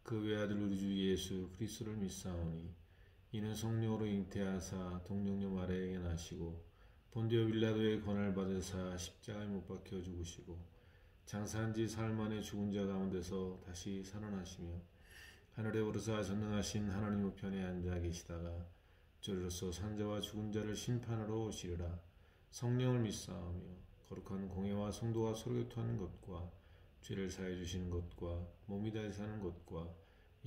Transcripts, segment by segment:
그 외아들 우리 주 예수 그리스도를 믿사오니 이는 성령으로 잉태하사 동정녀 마리아에게 나시고 본디오 빌라도의 권한을 받으사 십자가에 못 박혀 죽으시고 장사한 지 사흘 만에 죽은 자 가운데서 다시 살아나시며 하늘에 오르사 전능하신 하나님 우편에 앉아 계시다가 저리로서 산자와 죽은 자를 심판하러 오시리라. 성령을 믿사오며 거룩한 공예와 성도가 서로 교통하는 것과 죄를 사해 주시는 것과 몸이 다시 사는 것과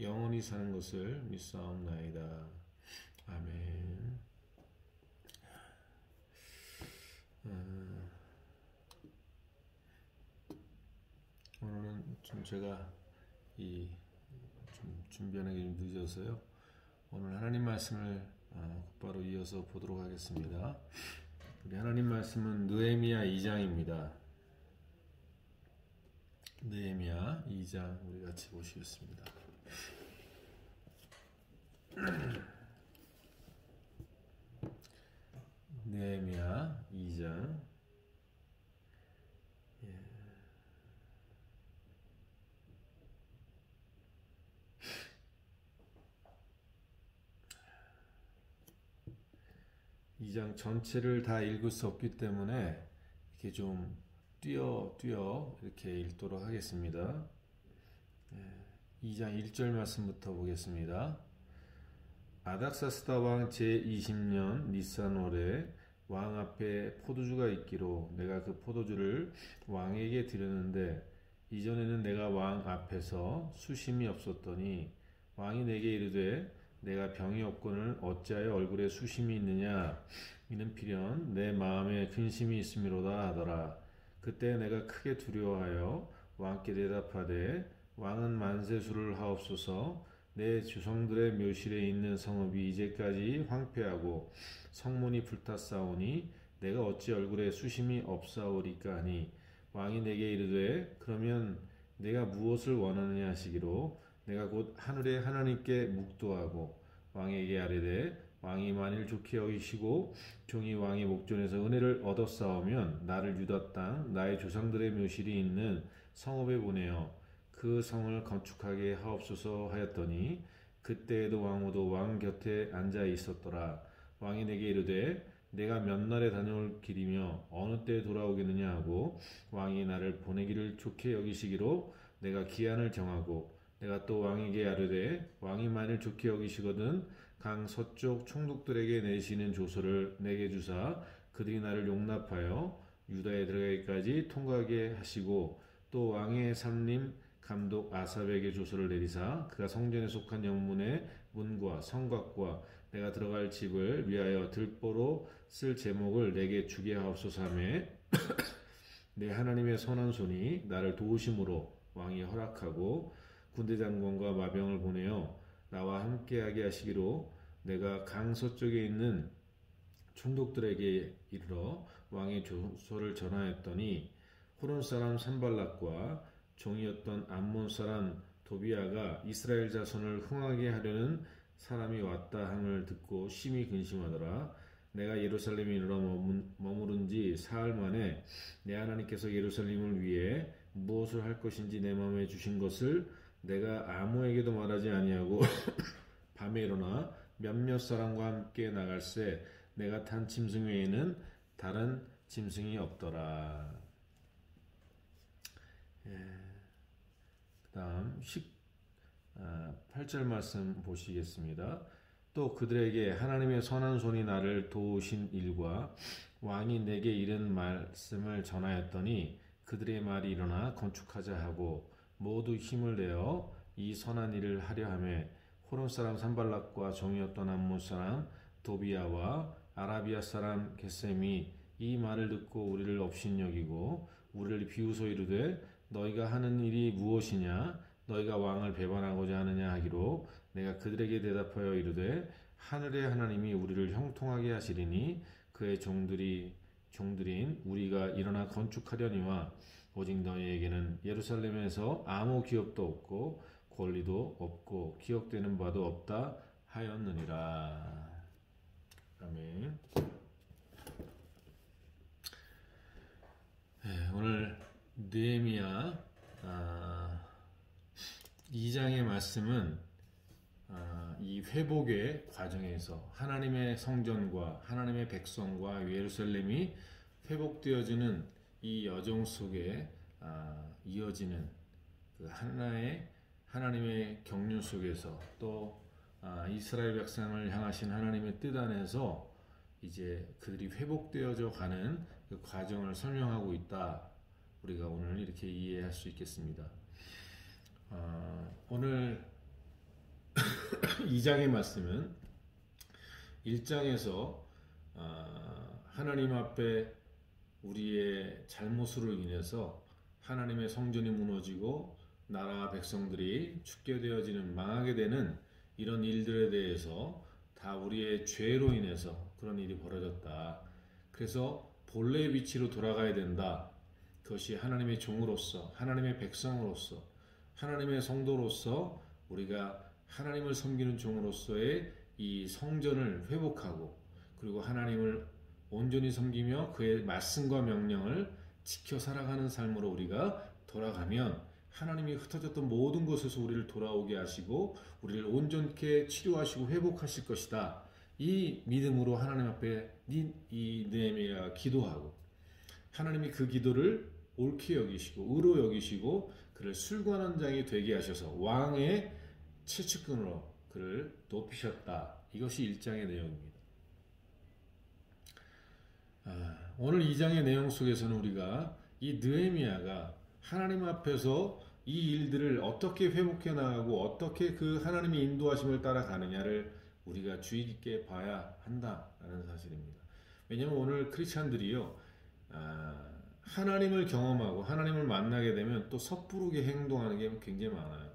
영원히 사는 것을 믿사옵나이다. 아멘. 오늘은 좀 제가 좀 준비하는 게 좀 늦어서요. 오늘 하나님 말씀을 곧바로 이어서 보도록 하겠습니다. 우리 하나님 말씀은 느헤미야 2장입니다. 느헤미야 2장 우리 같이 보시겠습니다. 느헤미야 2장 2장 전체를 다 읽을 수 없기 때문에 이렇게 좀 띄어 이렇게 읽도록 하겠습니다. 2장 1절 말씀부터 보겠습니다. 아닥사스다 왕 제20년 니산월에 왕 앞에 포도주가 있기로 내가 그 포도주를 왕에게 드렸는데 이전에는 내가 왕 앞에서 수심이 없었더니 왕이 내게 이르되 내가 병이 없거늘 어찌하여 얼굴에 수심이 있느냐 이는 필연 내 마음에 근심이 있음이로다 하더라. 그때 내가 크게 두려워하여 왕께 대답하되 왕은 만세수를 하옵소서. 내 주성들의 묘실에 있는 성읍이 이제까지 황폐하고 성문이 불탔사오니 내가 어찌 얼굴에 수심이 없사오리까 하니 왕이 내게 이르되 그러면 내가 무엇을 원하느냐 하시기로 내가 곧 하늘의 하나님께 묵도하고 왕에게 아뢰되 왕이 만일 좋게 여기시고 종이 왕의 목전에서 은혜를 얻었사오면 나를 유다 땅 나의 조상들의 묘실이 있는 성읍에 보내어 그 성을 건축하게 하옵소서 하였더니 그때에도 왕후도 왕 곁에 앉아 있었더라. 왕이 내게 이르되 내가 몇 날에 다녀올 길이며 어느 때에 돌아오겠느냐 하고 왕이 나를 보내기를 좋게 여기시기로 내가 기한을 정하고 내가 또 왕에게 아뢰되 왕이 만일 좋게 여기시거든 강 서쪽 총독들에게 내시는 조서를 내게 주사 그들이 나를 용납하여 유다에 들어가기까지 통과하게 하시고 또 왕의 삼림 감독 아삽에게 조서를 내리사 그가 성전에 속한 영문의 문과 성곽과 내가 들어갈 집을 위하여 들보로 쓸 제목을 내게 주게 하옵소서 하며 내 하나님의 선한 손이 나를 도우심으로 왕이 허락하고 군대 장관과 마병을 보내어 나와 함께하게 하시기로 내가 강 서쪽에 있는 총독들에게 이르러 왕의 조서를 전하였더니 호론 사람 산발락과 종이었던 암몬 사람 도비아가 이스라엘 자손을 흥하게 하려는 사람이 왔다 함을 듣고 심히 근심하더라. 내가 예루살렘에 이르러 머무른 지 사흘 만에 내 하나님께서 예루살렘을 위해 무엇을 할 것인지 내 마음에 주신 것을 내가 아무에게도 말하지 아니하고 밤에 일어나 몇몇 사람과 함께 나갈새 내가 탄 짐승 외에는 다른 짐승이 없더라. 그 다음 8절 말씀 보시겠습니다. 또 그들에게 하나님의 선한 손이 나를 도우신 일과 왕이 내게 이른 말씀을 전하였더니 그들의 말이 일어나 건축하자 하고 모두 힘을 내어 이 선한 일을 하려 하며 호론 사람 산발락과 종이었던 암몬 사람 도비아와 아라비아 사람 게셈이 이 말을 듣고 우리를 업신여기고 우리를 비웃어 이르되 너희가 하는 일이 무엇이냐 너희가 왕을 배반하고자 하느냐 하기로 내가 그들에게 대답하여 이르되 하늘의 하나님이 우리를 형통하게 하시리니 그의 종들인 우리가 일어나 건축하려니와 오직 너희에게는 예루살렘에서 아무 기업도 없고 권리도 없고 기억되는 바도 없다 하였느니라. 아멘. 오늘 느헤미야 2장의 말씀은 이 회복의 과정에서 하나님의 성전과 하나님의 백성과 예루살렘이 회복되어지는 이 여정 속에 이어지는 그 하나님의 경륜 속에서 또 이스라엘 백성을 향하신 하나님의 뜻 안에서 이제 그들이 회복되어져 가는 그 과정을 설명하고 있다. 우리가 오늘 이렇게 이해할 수 있겠습니다. 오늘 2장의 말씀은 1장에서 하나님 앞에 우리의 잘못으로 인해서 하나님의 성전이 무너지고 나라와 백성들이 죽게 되어지는 망하게 되는 이런 일들에 대해서 다 우리의 죄로 인해서 그런 일이 벌어졌다. 그래서 본래의 위치로 돌아가야 된다. 그것이 하나님의 종으로서 하나님의 백성으로서 하나님의 성도로서 우리가 하나님을 섬기는 종으로서의 이 성전을 회복하고 그리고 하나님을 온전히 섬기며 그의 말씀과 명령을 지켜 살아가는 삶으로 우리가 돌아가면 하나님이 흩어졌던 모든 것에서 우리를 돌아오게 하시고 우리를 온전케 치료하시고 회복하실 것이다. 이 믿음으로 하나님 앞에 이 느헤미야가 기도하고 하나님이 그 기도를 옳게 여기시고 의로 여기시고 그를 술관원 장이 되게 하셔서 왕의 최측근으로 그를 높이셨다. 이것이 1장의 내용입니다. 오늘 2장의 내용 속에서는 우리가 이 느헤미야가 하나님 앞에서 이 일들을 어떻게 회복해 나가고 어떻게 그 하나님의 인도하심을 따라가느냐를 우리가 주의 깊게 봐야 한다라는 사실입니다. 왜냐하면 오늘 크리스찬들이요 하나님을 경험하고 하나님을 만나게 되면 또 섣부르게 행동하는 게 굉장히 많아요.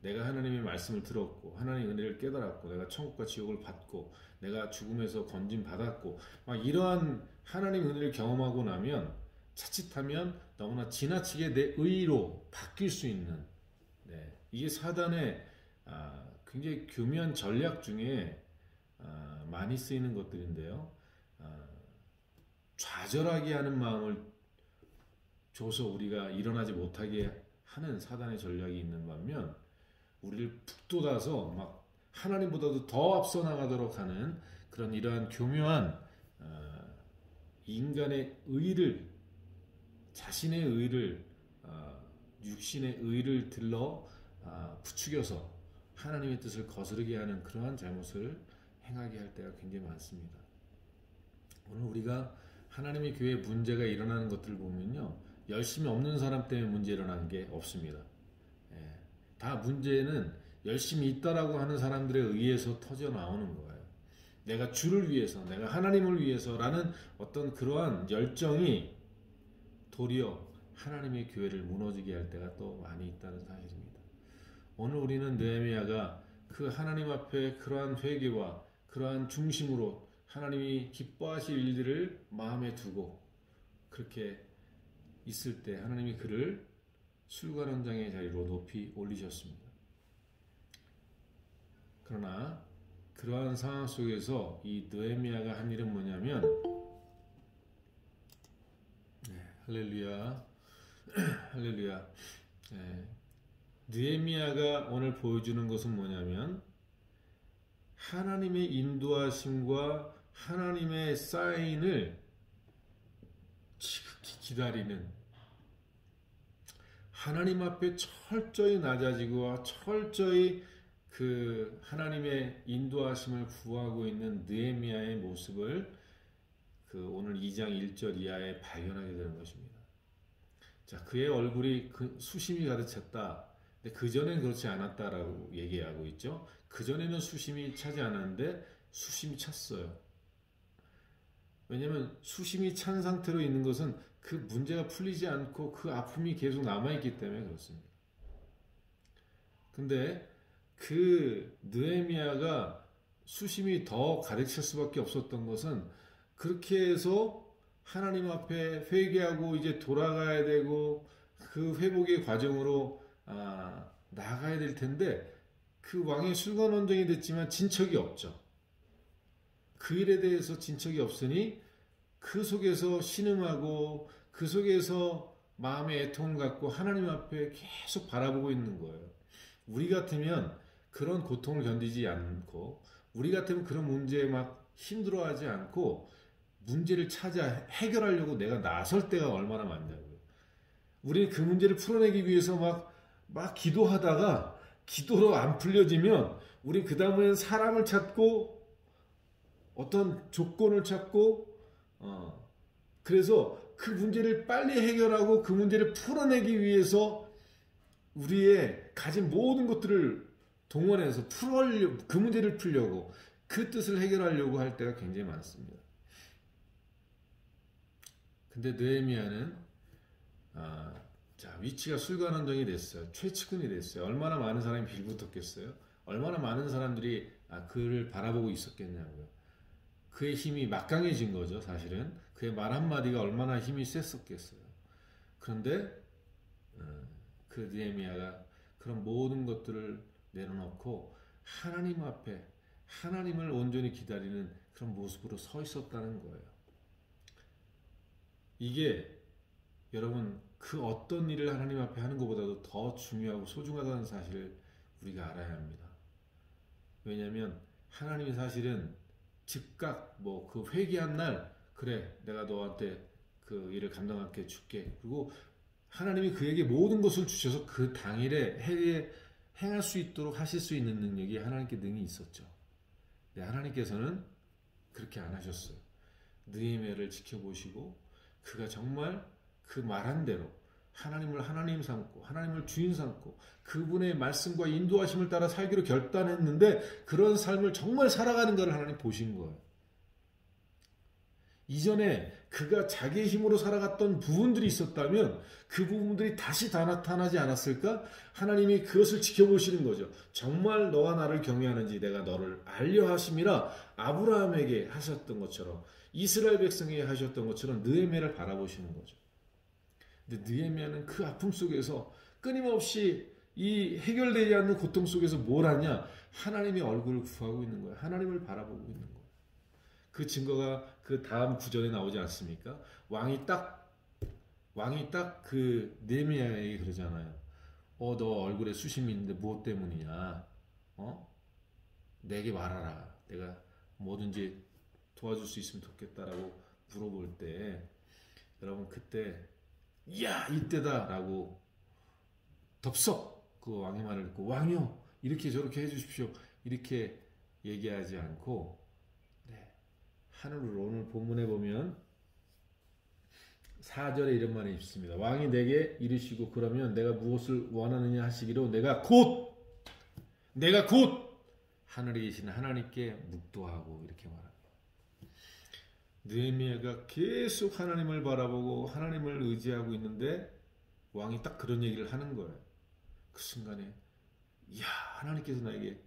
내가 하나님의 말씀을 들었고 하나님의 은혜를 깨달았고 내가 천국과 지옥을 받고 내가 죽음에서 건짐 받았고 막 이러한 하나님의 은혜를 경험하고 나면 자칫하면 너무나 지나치게 내 의로 바뀔 수 있는 이게 사단의 굉장히 교묘한 전략 중에 많이 쓰이는 것들인데요. 좌절하게 하는 마음을 줘서 우리가 일어나지 못하게 하는 사단의 전략이 있는 반면 우리를 북돋아서 막 하나님보다도 더 앞서 나가도록 하는 그런 이러한 교묘한 인간의 의를 자신의 의를 육신의 의를 들러 부추겨서 하나님의 뜻을 거스르게 하는 그러한 잘못을 행하게 할 때가 굉장히 많습니다. 오늘 우리가 하나님의 교회에 문제가 일어나는 것들을 보면요 열심히 없는 사람 때문에 문제 일어나는 게 없습니다. 다 문제는 열심히 있다라고 하는 사람들에 의해서 터져 나오는 거예요. 내가 주를 위해서, 내가 하나님을 위해서라는 어떤 그러한 열정이 도리어 하나님의 교회를 무너지게 할 때가 또 많이 있다는 사실입니다. 오늘 우리는 느헤미야가 그 하나님 앞에 그러한 회개와 그러한 중심으로 하나님이 기뻐하실 일들을 마음에 두고 그렇게 있을 때 하나님이 그를 술관원장의 자리로 높이 올리셨습니다. 그러나 그러한 상황 속에서 이 느헤미야가 한 일은 뭐냐면 할렐루야 할렐루야 느헤미야가 오늘 보여주는 것은 뭐냐면 하나님의 인도하심과 하나님의 사인을 지극히 기다리는 하나님 앞에 철저히 낮아지고 철저히 그 하나님의 인도하심을 구하고 있는 느헤미야의 모습을 그 오늘 2장 1절 이하에 발견하게 되는 것입니다. 자, 그의 얼굴이 수심이 가득 찼다. 근데 그전엔 그렇지 않았다라고 얘기하고 있죠. 그전에는 수심이 차지 않았는데 수심이 찼어요. 왜냐하면 수심이 찬 상태로 있는 것은 그 문제가 풀리지 않고 그 아픔이 계속 남아있기 때문에 그렇습니다. 근데 그 느헤미야가 수심이 더 가득 찰 수밖에 없었던 것은 그렇게 해서 하나님 앞에 회개하고 이제 돌아가야 되고 그 회복의 과정으로 나가야 될 텐데 그 왕의 술관원장이 됐지만 진척이 없죠. 그 일에 대해서 진척이 없으니 그 속에서 신음하고 그 속에서 마음의 애통을 갖고 하나님 앞에 계속 바라보고 있는 거예요. 우리 같으면 그런 고통을 견디지 않고, 우리 같으면 그런 문제에 막 힘들어하지 않고 문제를 찾아 해결하려고 내가 나설 때가 얼마나 많냐고요. 우리는 그 문제를 풀어내기 위해서 막 기도하다가 기도로 안 풀려지면 우리 그 다음에는 사람을 찾고 어떤 조건을 찾고 그래서 그 문제를 빨리 해결하고 그 문제를 풀어내기 위해서 우리의 가진 모든 것들을 동원해서 그 문제를 풀려고 그 뜻을 해결하려고 할 때가 굉장히 많습니다. 근데 느헤미야는 자, 위치가 술관원정이 됐어요. 최측근이 됐어요. 얼마나 많은 사람이 빌붙었겠어요? 얼마나 많은 사람들이 그를 바라보고 있었겠냐고요. 그의 힘이 막강해진 거죠. 사실은 그의 말 한마디가 얼마나 힘이 셌었겠어요. 그런데 그 느헤미야가 그런 모든 것들을 내려놓고 하나님 앞에 하나님을 온전히 기다리는 그런 모습으로 서 있었다는 거예요. 이게 여러분 그 어떤 일을 하나님 앞에 하는 것보다도 더 중요하고 소중하다는 사실을 우리가 알아야 합니다. 왜냐하면 하나님이 사실은 즉각 그 회개한 날 그래 내가 너한테 그 일을 감당하게 줄게. 그리고 하나님이 그에게 모든 것을 주셔서 그 당일에 행할 수 있도록 하실 수 있는 능력이 하나님께 능히 있었죠. 근데 하나님께서는 그렇게 안 하셨어요. 느헤미야를 지켜보시고 그가 정말 그 말한 대로 하나님을 하나님 삼고 하나님을 주인 삼고 그분의 말씀과 인도하심을 따라 살기로 결단했는데 그런 삶을 정말 살아가는 것을 하나님 보신 거예요. 이전에 그가 자기의 힘으로 살아갔던 부분들이 있었다면 그 부분들이 다시 다 나타나지 않았을까? 하나님이 그것을 지켜보시는 거죠. 정말 너와 나를 경외하는지 내가 너를 알려 하심이라 아브라함에게 하셨던 것처럼 이스라엘 백성에게 하셨던 것처럼 느헤미야를 바라보시는 거죠. 근데 느헤미야는 그 아픔 속에서 끊임없이 이 해결되지 않는 고통 속에서 뭘 하냐? 하나님의 얼굴을 구하고 있는 거예요. 하나님을 바라보고 있는 거예요. 그 증거가 그 다음 구절에 나오지 않습니까? 왕이 딱 그 느헤미야에게 그러잖아요. 너 얼굴에 수심이 있는데 무엇 때문이냐? 내게 말하라. 내가 뭐든지 도와줄 수 있으면 좋겠다라고 물어볼 때 여러분 그때 야 이때다라고 덥석 그 왕의 말을 듣고 왕이요 이렇게 저렇게 해주십시오 이렇게 얘기하지 않고 하늘으로 오늘 본문에 보면 4절에 이런 말이 있습니다. 왕이 내게 이르시고 그러면 내가 무엇을 원하느냐 하시기로 내가 곧 하늘에 계신 하나님께 묵도하고 이렇게 말합니다. 느헤미야가 계속 하나님을 바라보고 하나님을 의지하고 있는데 왕이 딱 그런 얘기를 하는 거예요. 그 순간에 이야 하나님께서 나에게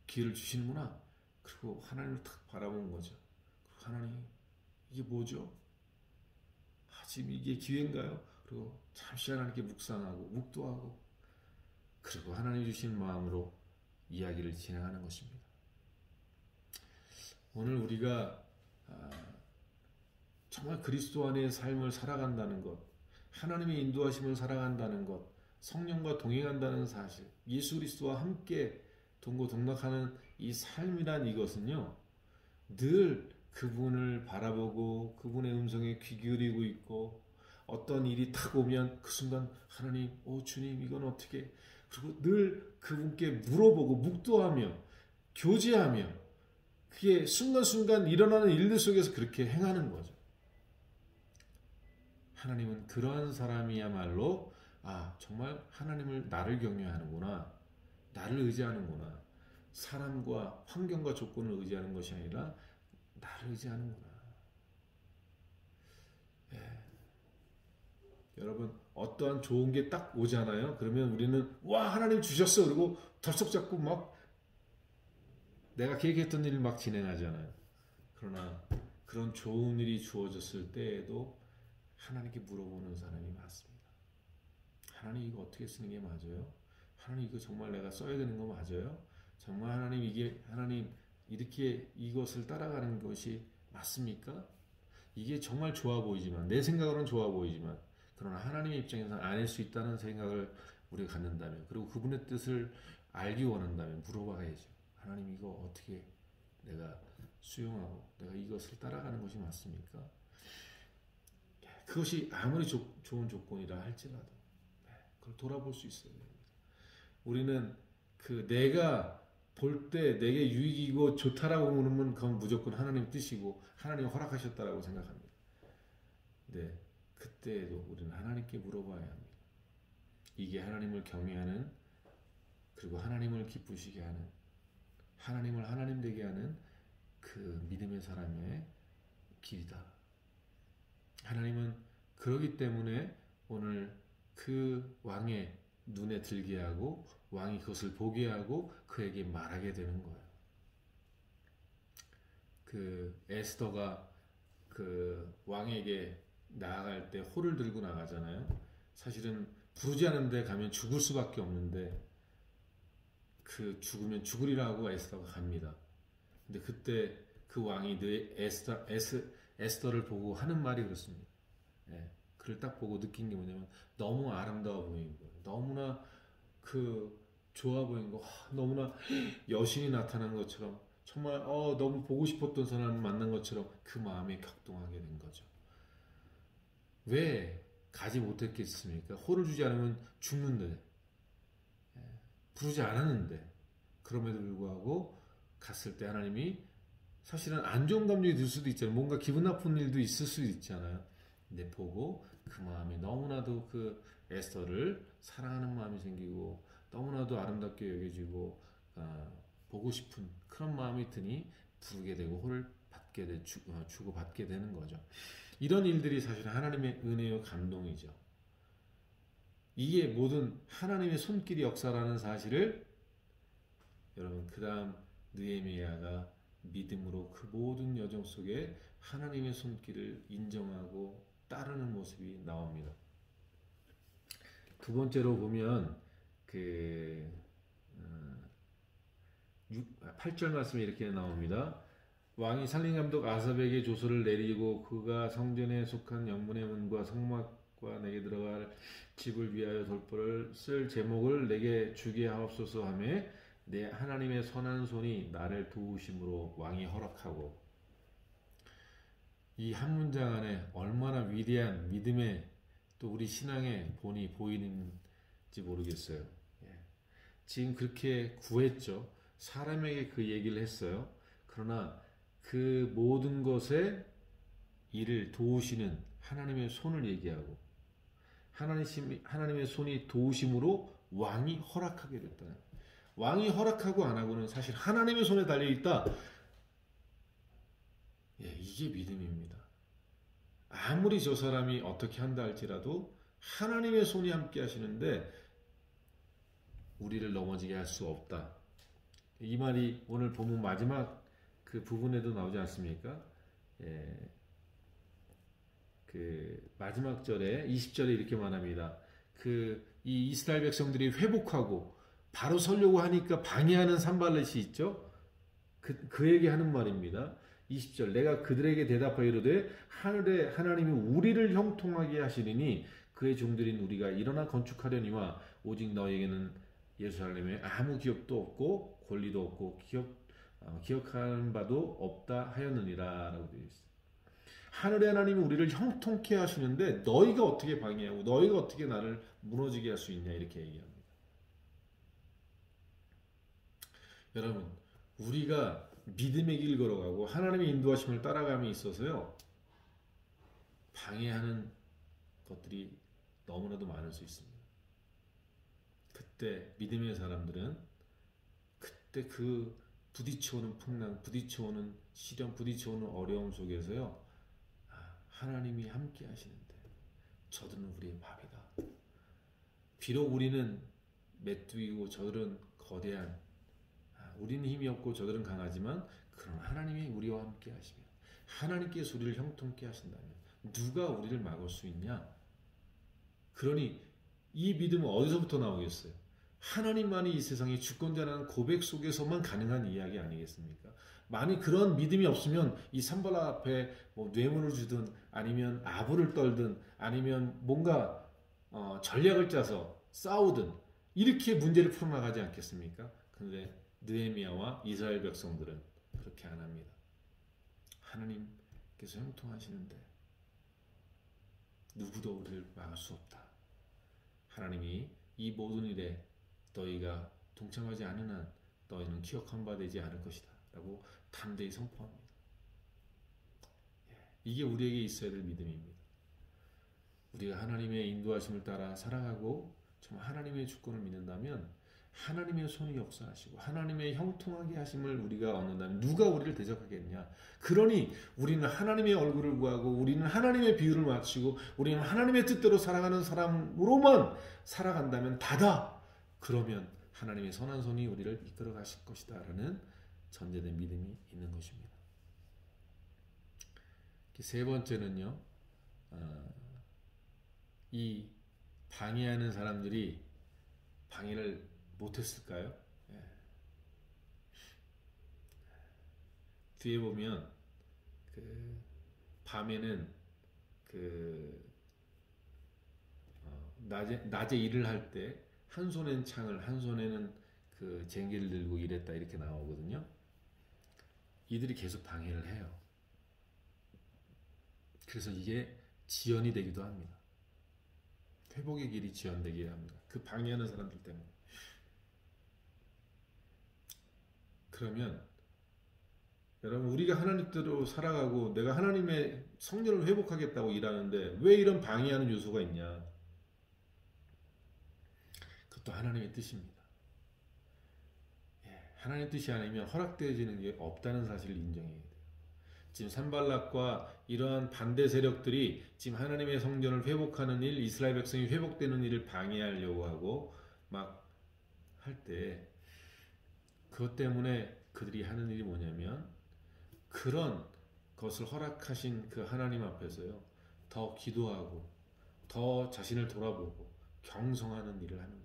기회를 주시는구나. 그리고 하나님을 탁 바라본 거죠. 하나님 이게 뭐죠? 지금 이게 기회인가요? 그리고 잠시 하나님께 묵상하고 묵도하고 그리고 하나님 주신 마음으로 이야기를 진행하는 것입니다. 오늘 우리가 정말 그리스도 안의 삶을 살아간다는 것, 하나님의 인도하심을 살아간다는 것, 성령과 동행한다는 사실, 예수 그리스도와 함께 동고동락하는 이 삶이란 이것은요, 늘 그분을 바라보고 그분의 음성에 귀 기울이고 있고 어떤 일이 탁 오면 그 순간 하나님, 주님 이건 어떻게, 그리고 늘 그분께 물어보고 묵도하며 교제하며 그게 순간순간 일어나는 일들 속에서 그렇게 행하는 거죠. 하나님은 그러한 사람이야말로 정말 하나님을 나를 경외하는구나, 나를 의지하는구나, 사람과 환경과 조건을 의지하는 것이 아니라 나를 의지하는구나. 여러분 어떠한 좋은 게 딱 오잖아요. 그러면 우리는 와 하나님 주셨어 그리고 덜썩 잡고 막 내가 계획했던 일을 막 진행하잖아요. 그러나 그런 좋은 일이 주어졌을 때에도 하나님께 물어보는 사람이 많습니다. 하나님 이거 어떻게 쓰는 게 맞아요? 하나님 이거 정말 내가 써야 되는 거 맞아요? 정말 하나님 이렇게 이것을 따라가는 것이 맞습니까? 이게 정말 좋아 보이지만 내 생각으로는 좋아 보이지만 그러나 하나님의 입장에서는 아닐 수 있다는 생각을 우리가 갖는다면, 그리고 그분의 뜻을 알기 원한다면 물어봐야죠. 하나님, 이거 어떻게 내가 수용하고 내가 이것을 따라가는 것이 맞습니까? 그것이 아무리 좋은 조건이라 할지라도 그걸 돌아볼 수 있어야 됩니다. 우리는 내가 볼 때 내게 유익이고 좋다라고 보면 그건 무조건 하나님 뜻이고 하나님 허락하셨다라고 생각합니다. 네, 그때에도 우리는 하나님께 물어봐야 합니다. 이게 하나님을 경외하는, 그리고 하나님을 기쁘시게 하는, 하나님을 하나님 되게 하는 그 믿음의 사람의 길이다. 하나님은 그러기 때문에 오늘 그 왕의 눈에 들게 하고 왕이 그것을 보게 하고 그에게 말하게 되는 거예요. 에스더가 왕에게 나아갈 때 호를 들고 나가잖아요. 사실은 부르지 않은데 가면 죽을 수밖에 없는데 죽으면 죽으리라고 에스더가 갑니다. 근데 그때 그 왕이 에스더를 보고 하는 말이 그렇습니다. 그를 딱 보고 느낀 게 뭐냐면 너무 아름다워 보이는 거예요. 너무나 좋아 보이는 거, 너무나 여신이 나타난 것처럼, 정말 너무 보고 싶었던 사람을 만난 것처럼 그 마음이 격동하게 된 거죠. 왜 가지 못했겠습니까? 호를 주지 않으면 죽는데, 부르지 않았는데, 그럼에도 불구하고 갔을 때 하나님이, 사실은 안 좋은 감정이 들 수도 있잖아요. 뭔가 기분 나쁜 일도 있을 수도 있잖아요. 근데 보고 그 마음이 너무나도 에스더를 사랑하는 마음이 생기고 너무나도 아름답게 여겨지고 보고 싶은 그런 마음이 드니 부르게 되고 호를 주고받게 되는 거죠. 이런 일들이 사실 하나님의 은혜요 감동이죠. 이게 모든 하나님의 손길이 역사라는 사실을 여러분, 그 다음 느헤미야가 믿음으로 그 모든 여정 속에 하나님의 손길을 인정하고 따르는 모습이 나옵니다. 두 번째로 보면 8절 말씀이 이렇게 나옵니다. 왕이 살림감독 아삽에게 조서를 내리고 그가 성전에 속한 영문의 문과 성막과 내게 들어갈 집을 위하여 돌보를 쓸 제목을 내게 주게 하옵소서 하며 내 하나님의 선한 손이 나를 도우심으로 왕이 허락하고. 이 한 문장 안에 얼마나 위대한 믿음의 또 우리 신앙의 본이 보이는지 모르겠어요. 지금 그렇게 구했죠. 사람에게 그 얘기를 했어요. 그러나 그 모든 것에 이를 도우시는 하나님의 손을 얘기하고 하나님의 손이 도우심으로 왕이 허락하게 됐다. 왕이 허락하고 안 하고는 사실 하나님의 손에 달려있다. 이게 믿음입니다. 아무리 저 사람이 어떻게 한다 할지라도 하나님의 손이 함께 하시는데 우리를 넘어지게 할 수 없다. 이 말이 오늘 본문 마지막 그 부분에도 나오지 않습니까? 마지막 절에 20절에 이렇게 말합니다. 이 이스라엘 백성들이 회복하고 바로 서려고 하니까 방해하는 산발렛이 있죠? 그에게 하는 말입니다. 20절, 내가 그들에게 대답하여 이르되 하늘에 하나님이 우리를 형통하게 하시리니 그의 종들인 우리가 일어나 건축하려니와 오직 너에게는 예루살렘에 아무 기업도 없고 권리도 없고 기억하는 바도 없다 하였느니라 라고 되어 있습니다. 하늘의 하나님이 우리를 형통케 하시는데 너희가 어떻게 방해하고 너희가 어떻게 나를 무너지게 할 수 있냐 이렇게 얘기합니다. 여러분, 우리가 믿음의 길 걸어가고 하나님의 인도하심을 따라감에 있어서요, 방해하는 것들이 너무나도 많을 수 있습니다. 그때 믿음의 사람들은 그때 부딪혀오는 풍랑, 부딪혀오는 시련, 부딪혀오는 어려움 속에서요, 하나님이 함께 하시는데 저들은 우리의 밥이다. 비록 우리는 메뚜기고 저들은 거대한, 우리는 힘이 없고 저들은 강하지만 그러나 하나님이 우리와 함께 하시며 하나님께서 우리를 형통케 하신다면 누가 우리를 막을 수 있냐? 그러니 이 믿음은 어디서부터 나오겠어요? 하나님만이 이 세상의 주권자라는 고백 속에서만 가능한 이야기 아니겠습니까? 만약 그런 믿음이 없으면 이 산발랏 앞에 뇌물을 주든 아니면 아부를 떨든 아니면 뭔가 전략을 짜서 싸우든 이렇게 문제를 풀어나가지 않겠습니까? 그런데 느헤미야와 이스라엘 백성들은 그렇게 안 합니다. 하나님께서 형통하시는데 누구도 우리를 막을 수 없다. 하나님이 이 모든 일에 너희가 동참하지 않은 한 너희는 기억한 바 되지 않을 것이다 라고 담대히 선포합니다. 이게 우리에게 있어야 될 믿음입니다. 우리가 하나님의 인도하심을 따라 살아가고 정말 하나님의 주권을 믿는다면 하나님의 손이 역사하시고 하나님의 형통하게 하심을 우리가 얻는다면 누가 우리를 대적하겠냐. 그러니 우리는 하나님의 얼굴을 구하고 우리는 하나님의 비유를 맞추고 우리는 하나님의 뜻대로 살아가는 사람으로만 살아간다면 다다. 그러면 하나님의 선한 손이 우리를 이끌어 가실 것이다 라는 전제된 믿음이 있는 것입니다. 세 번째는요, 이 방해하는 사람들이 방해를 못했을까요? 뒤에 보면 그 밤에는 그 낮에 일을 할 때 한 손엔 창을 한 손에는 그 쟁기를 들고 일했다 이렇게 나오거든요. 이들이 계속 방해를 해요. 그래서 이게 지연이 되기도 합니다. 회복의 길이 지연되게 합니다. 그 방해하는 사람들 때문에. 그러면 여러분 우리가 하나님 뜻대로 살아가고 내가 하나님의 성령을 회복하겠다고 일하는데 왜 이런 방해하는 요소가 있냐? 그것도 하나님의 뜻입니다. 하나님의 뜻이 아니면 허락되어지는 게 없다는 사실을 인정해야 돼요. 지금 산발락과 이러한 반대 세력들이 지금 하나님의 성전을 회복하는 일, 이스라엘 백성이 회복되는 일을 방해하려고 하고 막 할 때 그것 때문에 그들이 하는 일이 뭐냐면 그런 것을 허락하신 그 하나님 앞에서요 더 기도하고 더 자신을 돌아보고 경성하는 일을 하는 겁니다.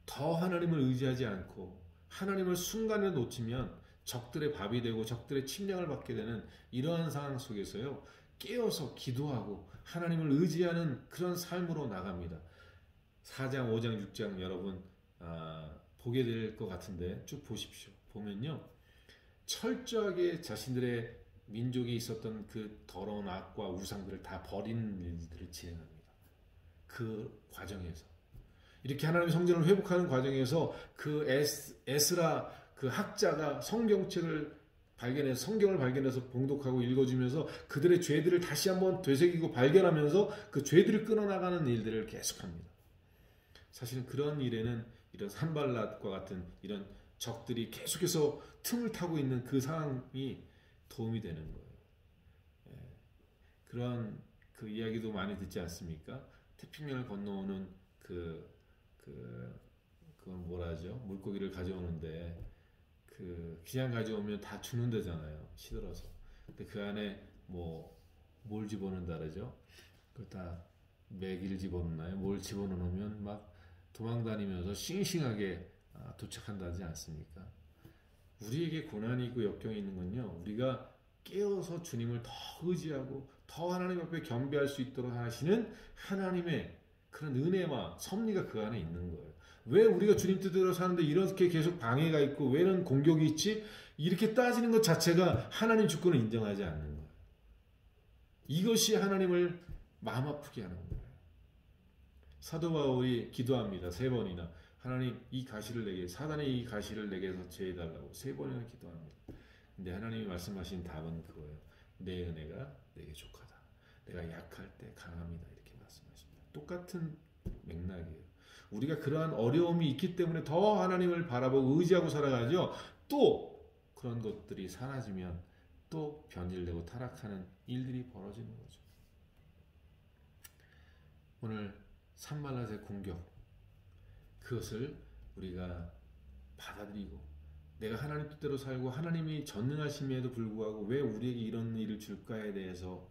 더 하나님을 의지하지 않고 하나님을 순간에 놓치면 적들의 밥이 되고 적들의 침략을 받게 되는 이러한 상황 속에서요 깨어서 기도하고 하나님을 의지하는 그런 삶으로 나갑니다. 4장, 5장, 6장 여러분 보게 될 것 같은데 쭉 보십시오. 보면요 철저하게 자신들의 민족이 있었던 그 더러운 악과 우상들을 다 버리는 일들을 진행합니다. 그 과정에서 이렇게 하나님의 성전을 회복하는 과정에서 그 에스라 그 학자가 성경책을 발견해서 성경을 발견해서 봉독하고 읽어주면서 그들의 죄들을 다시 한번 되새기고 발견하면서 그 죄들을 끊어나가는 일들을 계속합니다. 사실은 그런 일에는 이런 산발랏과 같은 이런 적들이 계속해서 틈을 타고 있는 그 상황이 도움이 되는 거예요. 그런 그 이야기도 많이 듣지 않습니까? 태평양을 건너오는 그건 뭐라 하죠? 물고기를 가져오는데 그냥 가져오면 다 죽는다잖아요. 시들어서. 근데 그 안에 뭘 집어넣는다 그러죠? 그 다 메기를 집어넣나요? 뭘 집어넣으면 막 도망다니면서 싱싱하게 도착한다 하지 않습니까? 우리에게 고난이 있고 역경이 있는 건요. 우리가 깨어서 주님을 더 의지하고 더 하나님 앞에 겸비할 수 있도록 하시는 하나님의 그런 은혜와 섭리가 그 안에 있는 거예요. 왜 우리가 주님 뜻대로 사는데 이렇게 계속 방해가 있고 왜 이런 공격이 있지? 이렇게 따지는 것 자체가 하나님 주권을 인정하지 않는 거예요. 이것이 하나님을 마음 아프게 하는 거예요. 사도 바울이 기도합니다. 3번이나 하나님 이 가시를 내게 사단의 이 가시를 내게서 제해달라고 3번이나 기도합니다. 근데 하나님이 말씀하신 답은 그거예요. 내 은혜가 내게 족하다. 내가 약할 때 강합니다. 이렇게 말씀하십니다. 똑같은 맥락이에요. 우리가 그러한 어려움이 있기 때문에 더 하나님을 바라보고 의지하고 살아가죠. 또 그런 것들이 사라지면 또 변질되고 타락하는 일들이 벌어지는 거죠. 오늘 산발랏의 공격 그것을 우리가 받아들이고 내가 하나님 뜻대로 살고 하나님이 전능하심에도 불구하고 왜 우리에게 이런 일을 줄까에 대해서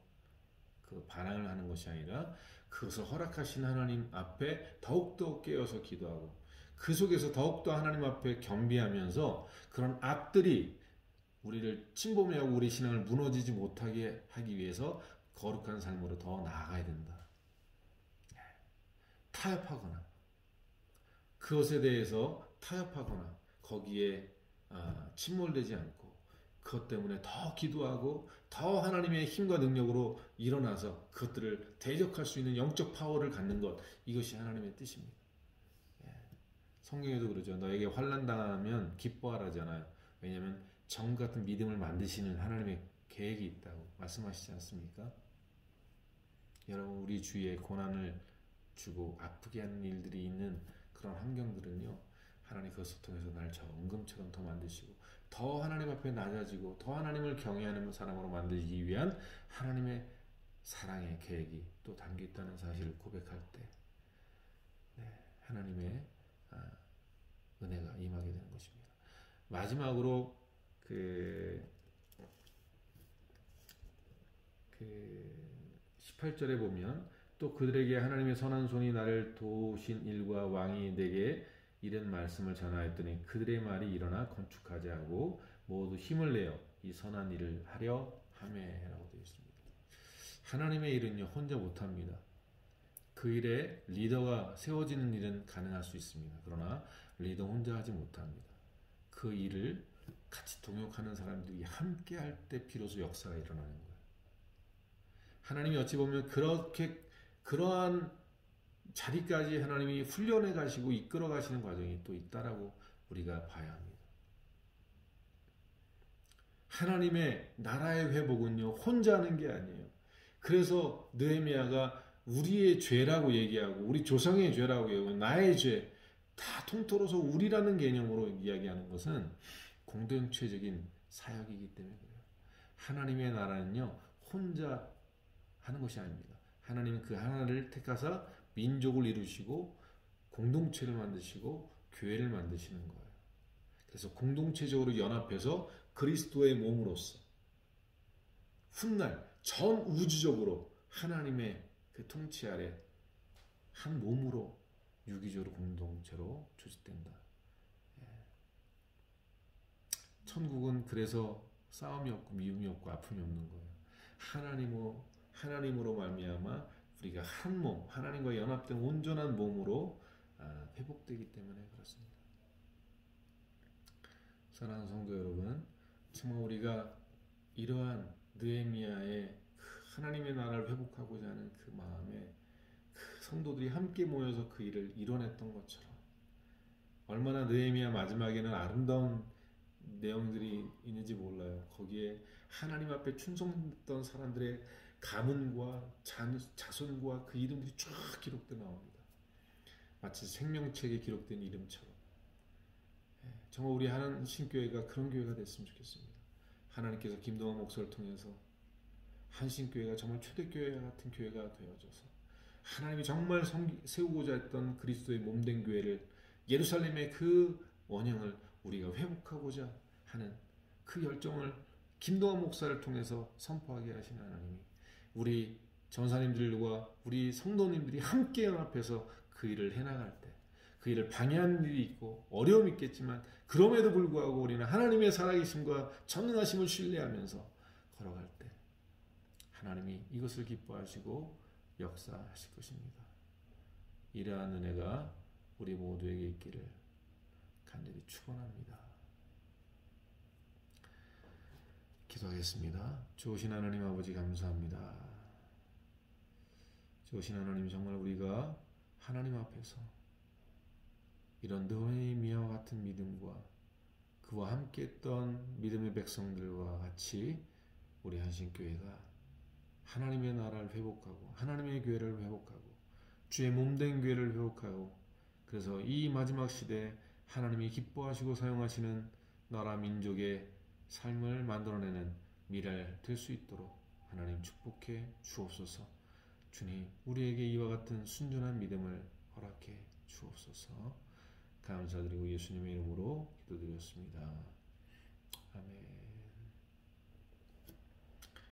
그 반항을 하는 것이 아니라 그것을 허락하신 하나님 앞에 더욱더 깨어서 기도하고 그 속에서 더욱더 하나님 앞에 겸비하면서 그런 악들이 우리를 침범하고 우리 신앙을 무너지지 못하게 하기 위해서 거룩한 삶으로 더 나아가야 된다. 타협하거나 그것에 대해서 타협하거나 거기에 침몰되지 않고 그것 때문에 더 기도하고 더 하나님의 힘과 능력으로 일어나서 그것들을 대적할 수 있는 영적 파워를 갖는 것, 이것이 하나님의 뜻입니다. 성경에도 그러죠. 너에게 환난 당하면 기뻐하라잖아요. 왜냐하면 정 같은 믿음을 만드시는 하나님의 계획이 있다고 말씀하시지 않습니까? 여러분, 우리 주위에 고난을 주고 아프게 하는 일들이 있는 그런 환경들은요, 하나님 그것을 통해서 날 저 은금처럼 더 만드시고 더 하나님 앞에 낮아지고 더 하나님을 경외하는 사람으로 만들기 위한 하나님의 사랑의 계획이 또 담겨 있다는 사실을 고백할 때 하나님의 은혜가 임하게 되는 것입니다. 마지막으로 그 18절에 보면 또 그들에게 하나님의 선한 손이 나를 도우신 일과 왕이 내게 이런 말씀을 전하였더니 그들의 말이 일어나 건축하자 하고 모두 힘을 내어 이 선한 일을 하려 하매라고 되어 있습니다. 하나님의 일은요 혼자 못합니다. 그 일에 리더가 세워지는 일은 가능할 수 있습니다. 그러나 리더 혼자 하지 못합니다. 그 일을 같이 동역하는 사람들이 함께 할 때 비로소 역사가 일어나는 거예요. 하나님이 어찌 보면 그러한 자리까지 하나님이 훈련해 가시고 이끌어 가시는 과정이 또 있다라고 우리가 봐야 합니다. 하나님의 나라의 회복은요 혼자 하는 게 아니에요. 그래서 느헤미야가 우리의 죄라고 얘기하고 우리 조상의 죄라고 얘기하고 나의 죄 다 통틀어서 우리라는 개념으로 이야기하는 것은 공동체적인 사역이기 때문에 그래요. 하나님의 나라는요 혼자 하는 것이 아닙니다. 하나님은 그 하나를 택하사 민족을 이루시고 공동체를 만드시고 교회를 만드시는 거예요. 그래서 공동체적으로 연합해서 그리스도의 몸으로서 훗날 전 우주적으로 하나님의 그 통치 아래 한 몸으로 유기적으로 공동체로 조직된다. 천국은 그래서 싸움이 없고 미움이 없고 아픔이 없는 거예요. 하나님으로 말미암아 우리가 한 몸, 하나님과 연합된 온전한 몸으로 회복되기 때문에 그렇습니다. 사랑하는 성도 여러분, 정말 우리가 이러한 느헤미야의 하나님의 나라를 회복하고자 하는 그 마음에 그 성도들이 함께 모여서 그 일을 이뤄냈던 것처럼 얼마나 느헤미야 마지막에는 아름다운 내용들이 있는지 몰라요. 거기에 하나님 앞에 충성했던 사람들의 가문과 자손과 그 이름들이 쫙 기록되어 나옵니다. 마치 생명책에 기록된 이름처럼. 정말 우리 한신교회가 그런 교회가 됐으면 좋겠습니다. 하나님께서 김동환 목사를 통해서 한신교회가 정말 초대교회 같은 교회가 되어져서 하나님이 정말 세우고자 했던 그리스도의 몸된 교회를 예루살렘의 그 원형을 우리가 회복하고자 하는 그 열정을 김동환 목사를 통해서 선포하게 하시는 하나님이 우리 전사님들과 우리 성도님들이 함께 연합해서 그 일을 해나갈 때 그 일을 방해하는 일이 있고 어려움이 있겠지만 그럼에도 불구하고 우리는 하나님의 살아계심과 전능하심을 신뢰하면서 걸어갈 때 하나님이 이것을 기뻐하시고 역사하실 것입니다. 이러한 은혜가 우리 모두에게 있기를 간절히 축원합니다. 기도하겠습니다. 좋으신 하나님 아버지 감사합니다. 좋으신 하나님 정말 우리가 하나님 앞에서 이런 느헤미야와 같은 믿음과 그와 함께 했던 믿음의 백성들과 같이 우리 한신교회가 하나님의 나라를 회복하고 하나님의 교회를 회복하고 주의 몸된 교회를 회복하고 그래서 이 마지막 시대에 하나님이 기뻐하시고 사용하시는 나라 민족의 삶을 만들어내는 미랄 될 수 있도록 하나님 축복해 주옵소서. 주님 우리에게 이와 같은 순전한 믿음을 허락해 주옵소서. 감사드리고 예수님의 이름으로 기도드렸습니다. 아멘.